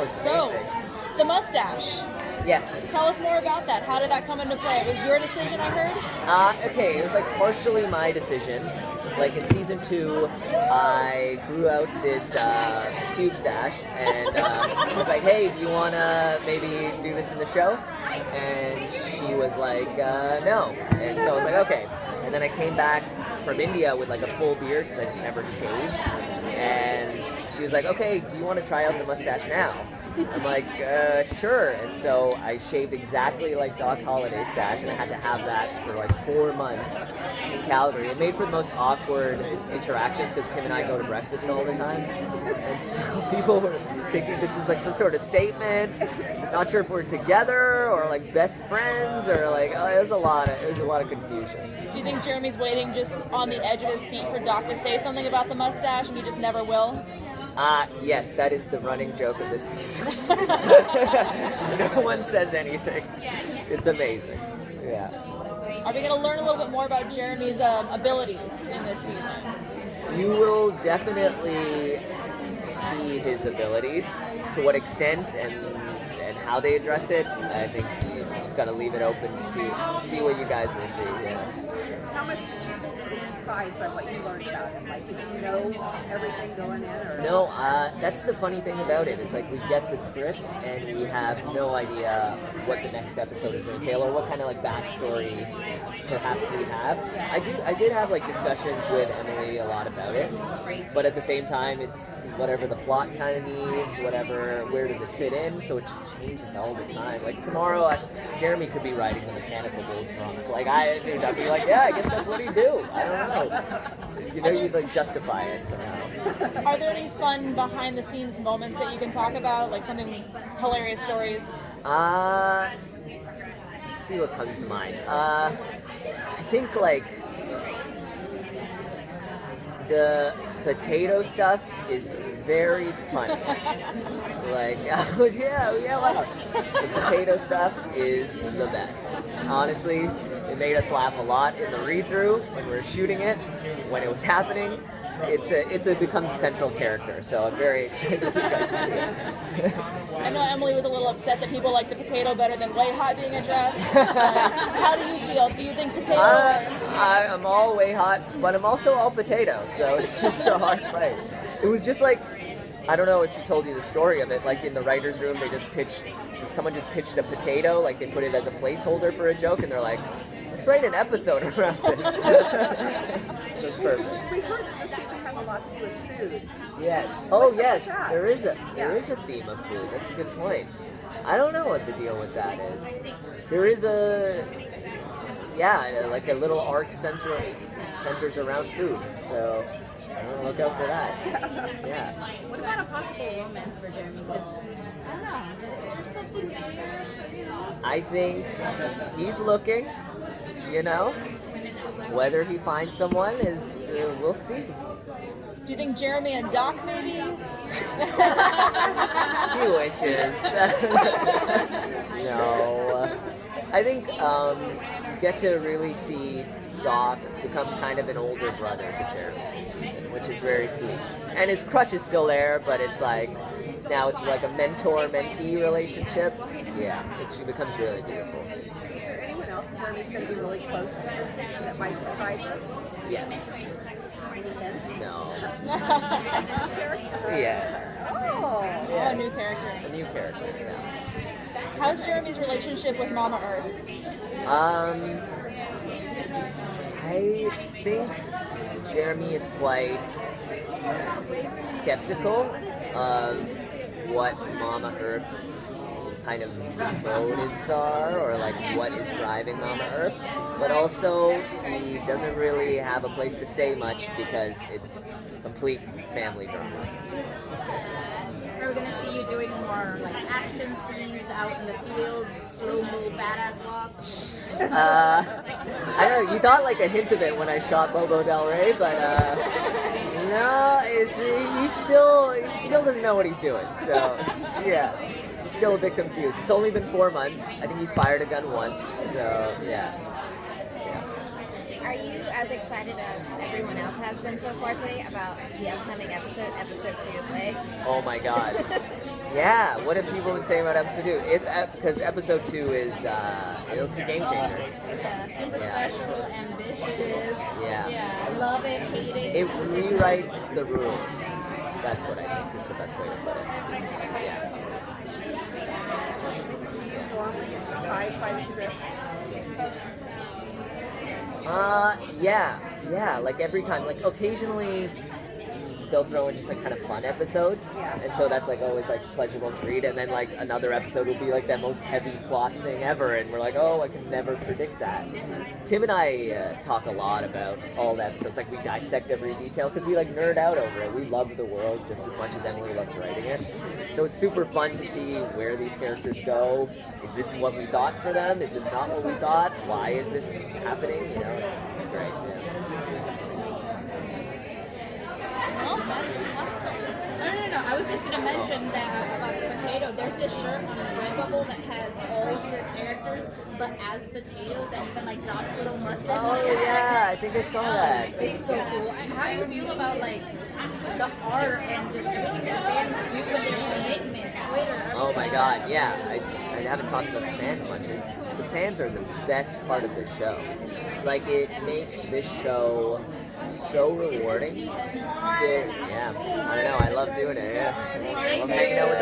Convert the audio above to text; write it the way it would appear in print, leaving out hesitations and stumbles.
it's So, amazing. the mustache. Yes. Tell us more about that. How did that come into play? It was your decision, I heard? Okay, it was like partially my decision. Like in season 2, I grew out this pube stash, and I was like, hey, do you want to maybe do this in the show? And she was like, no. And so I was like, okay. And then I came back from India with like a full beard because I just never shaved. And she was like, okay, do you want to try out the mustache now? I'm like, sure. And so I shaved exactly like Doc Holliday's stash, and I had to have that for like 4 months in Calgary. It made for the most awkward interactions because Tim and I go to breakfast all the time. And so people were thinking this is like some sort of statement. Not sure if we're together or like best friends or like, it was a lot of confusion. Do you think Jeremy's waiting just on the edge of his seat for Doc to say something about the mustache and he just never will? Yes, that is the running joke of this season. No one says anything. It's amazing. Yeah. Are we going to learn a little bit more about Jeremy's abilities in this season? You will definitely see his abilities. To what extent and how they address it, I think you just got to leave it open to see what you guys will see. Yeah. How much did you were surprised by what you learned about him? Like, did you know everything going in? Or? No, that's the funny thing about it. Is like we get the script and we have no idea what the next episode is going to entail or what kind of like backstory perhaps we have. I did have like discussions with Emily a lot about it, but at the same time, it's whatever the plot kind of needs, where does it fit in. So it just changes all the time. Like tomorrow, Jeremy could be riding the mechanical bull drunk. Like I'd be like, yeah, I guess that's what he'd do. I don't know. You know, you'd like justify it somehow. Are there any fun behind the scenes moments that you can talk about? Like something hilarious stories? Let's see what comes to mind. I think like the potato stuff is very funny. Like, wow. The potato stuff is the best. Honestly, it made us laugh a lot in the read-through when we were shooting it, when it was happening. It becomes a central character, so I'm very excited for you guys to see it. I know Emily was a little upset that people like the potato better than way hot being addressed. How do you feel? Do you think potato? I'm all way hot, but I'm also all potato, so it's a hard fight. It was just like, I don't know if she told you the story of it, like in the writer's room someone just pitched a potato, like they put it as a placeholder for a joke, and they're like, let's write an episode around this. So it's perfect. We heard that this season has a lot to do with food. Yes. Oh, yes. Like There is a theme of food. That's a good point. I don't know what the deal with that is. There is like a little arc centers around food. So look out for that. Yeah. What about a possible romance for Jeremy? Because I don't know. There's something there. I think he's looking. You know, whether he finds someone is we'll see. Do you think Jeremy and Doc maybe? He wishes. No. I think you get to really see Doc become kind of an older brother to Jeremy this season, which is very sweet. And his crush is still there, but it's like, now it's like a mentor-mentee relationship. Yeah, it becomes really beautiful. Is there anyone else Jeremy's going to be really close to this season that might surprise us? Yes. Any hints? No. Character? Yes. Oh. Yes. A new character. A new character, yeah. How's Jeremy's relationship with Mama Earth? I think Jeremy is quite skeptical of what Mama Earth's kind of motives are, or like what is driving Mama Earth, but also he doesn't really have a place to say much because it's complete family drama. Are we gonna see you doing more like action scenes out in the field, slow-mo badass walk? I know you thought like a hint of it when I shot Bobo Del Rey, but no, he still doesn't know what he's doing. So yeah, he's still a bit confused. It's only been 4 months. I think he's fired a gun once. So yeah. Are you as excited as everyone else has been so far today about the upcoming episode 2 of Plague? Oh my God. Yeah, what have people been saying about episode 2? Because episode 2 is it's a game changer. Yeah, super special, ambitious. Yeah. Love it, hate it. It because it's rewrites the rules. That's what I think is the best way to put it. Yeah. Do you normally get surprised by the scripts? Yeah, like every time, like occasionally they'll throw in just like kind of fun episodes, Yeah. and so that's like always like pleasurable to read, and then like another episode will be like that most heavy plot thing ever, and we're like, oh, I can never predict that. Tim and I talk a lot about all the episodes, like we dissect every detail, because we like nerd out over it. We love the world just as much as Emily loves writing it, so it's super fun to see where these characters go. Is this what we thought for them? Is this not what we thought? Why is this happening? You know, it's great. Yeah. No. I was just gonna mention that about the potato. There's this shirt on Redbubble that has all of your characters, but as potatoes, and even like Doc's little mustache. Oh yeah, I think I saw that. It's so cool. And how do you feel about like the art and just everything that fans do with their commitment, Twitter? Oh my god, yeah. I haven't talked about the fans much. The fans are the best part of this show. Like, it makes this show so rewarding. Yeah, I don't know. I love doing it. Yeah, I love hanging out with the